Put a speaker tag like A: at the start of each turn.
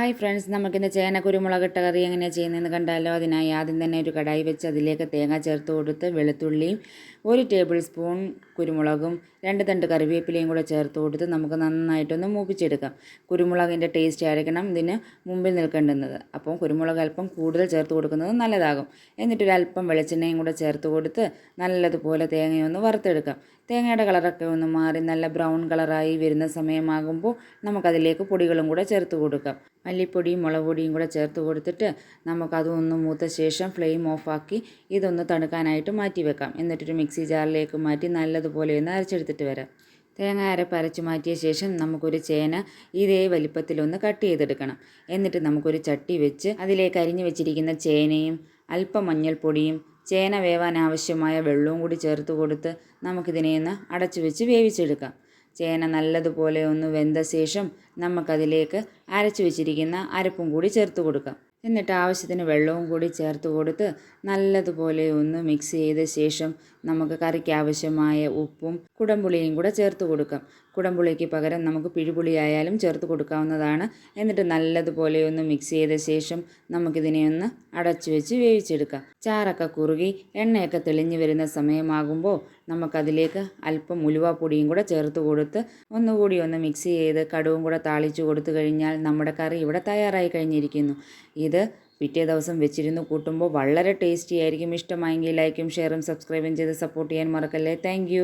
A: Hi friends, നമുക്കിന്ന് ചേന കുരുമുളകിട്ട കറി എങ്ങനെയാണ് ചെയ്യുന്നതെന്ന് കണ്ടാലോ. അതിനായി ആദ്യം തന്നെ ഒരു കടായി വെച്ച് അതിലേക്ക് തേങ്ങ ചേർത്ത് കൊടുത്ത് വെളുത്തുള്ളിയും 1 ടേബിൾ സ്പൂൺ കുരുമുളകും 2 തണ്ട് കറിവേപ്പിലയും കൂടെ ചേർത്ത് കൊടുത്ത് നമുക്ക് നന്നായിട്ടൊന്ന് മൂപ്പിച്ചെടുക്കാം. കുരുമുളകിൻ്റെ ടേസ്റ്റ് ആയിരിക്കണം ഇതിന് മുമ്പിൽ നിൽക്കേണ്ടുന്നത്. അപ്പോൾ കുരുമുളക് അല്പം കൂടുതൽ ചേർത്ത് കൊടുക്കുന്നത് നല്ലതാകും. എന്നിട്ടൊരല്പം വെളിച്ചെണ്ണയും കൂടെ ചേർത്ത് കൊടുത്ത് നല്ലതുപോലെ തേങ്ങയൊന്ന് വറുത്തെടുക്കാം. തേങ്ങയുടെ കളറൊക്കെ ഒന്ന് മാറി നല്ല ബ്രൗൺ കളറായി വരുന്ന സമയമാകുമ്പോൾ നമുക്കതിലേക്ക് പൊടികളും കൂടെ ചേർത്ത് കൊടുക്കാം. മല്ലിപ്പൊടിയും മുളക് പൊടിയും കൂടെ ചേർത്ത് കൊടുത്തിട്ട് നമുക്കതൊന്ന് മൂത്ത ശേഷം ഫ്ലെയിം ഓഫാക്കി ഇതൊന്ന് തണുക്കാനായിട്ട് മാറ്റി വെക്കാം. എന്നിട്ടൊരു മിക്സി ജാറിലേക്ക് മാറ്റി നല്ലതുപോലെ ഒന്ന് അരച്ചെടുത്തിട്ട് വരാം. തേങ്ങ അരച്ച് മാറ്റിയ ശേഷം നമുക്കൊരു ചേന ഇതേ വലിപ്പത്തിലൊന്ന് കട്ട് ചെയ്തെടുക്കണം. എന്നിട്ട് നമുക്കൊരു ചട്ടി വെച്ച് അതിലേക്ക് അരിഞ്ഞു വെച്ചിരിക്കുന്ന ചേനയും അല്പം മഞ്ഞൾപ്പൊടിയും ചേന വേവാൻ ആവശ്യമായ വെള്ളവും കൂടി ചേർത്ത് കൊടുത്ത് നമുക്കിതിനെ ഒന്ന് അടച്ചു വെച്ച് വേവിച്ചെടുക്കാം. ചേന നല്ലതുപോലെ ഒന്ന് വെന്ത ശേഷം നമുക്കതിലേക്ക് അരച്ചു വെച്ചിരിക്കുന്ന അരപ്പും കൂടി ചേർത്ത് കൊടുക്കാം. എന്നിട്ട് ആവശ്യത്തിന് വെള്ളവും കൂടി ചേർത്ത് കൊടുത്ത് നല്ലതുപോലെ ഒന്ന് മിക്സ് ചെയ്ത ശേഷം നമുക്ക് കറിക്ക് ആവശ്യമായ ഉപ്പും കുടംപുളിയും കൂടെ ചേർത്ത് കൊടുക്കാം. കുടംപുളിക്ക് പകരം നമുക്ക് പിഴുപുളി ആയാലും ചേർത്ത് കൊടുക്കാവുന്നതാണ്. എന്നിട്ട് നല്ലതുപോലെ ഒന്ന് മിക്സ് ചെയ്ത ശേഷം നമുക്കിതിനെ ഒന്ന് അടച്ചു വെച്ച് വേവിച്ചെടുക്കാം. ചാറൊക്കെ കുറുകി എണ്ണയൊക്കെ തെളിഞ്ഞു വരുന്ന സമയമാകുമ്പോൾ നമുക്കതിലേക്ക് അല്പം ഉലുവാപ്പൊടിയും കൂടെ ചേർത്ത് കൊടുത്ത് ഒന്നുകൂടി ഒന്ന് മിക്സ് ചെയ്ത് കടുവും കൂടെ താളിച്ചു കൊടുത്തു കഴിഞ്ഞാൽ നമ്മുടെ കറി ഇവിടെ തയ്യാറായി കഴിഞ്ഞിരിക്കുന്നു. ഇത് പിറ്റേ ദിവസം വെച്ചിരുന്ന് കൂട്ടുമ്പോൾ വളരെ ടേസ്റ്റി ആയിരിക്കും. ഇഷ്ടമായെങ്കിൽ ലൈക്കും ഷെയറും സബ്സ്ക്രൈബും ചെയ്ത് സപ്പോർട്ട് ചെയ്യാൻ മറക്കല്ലേ. താങ്ക്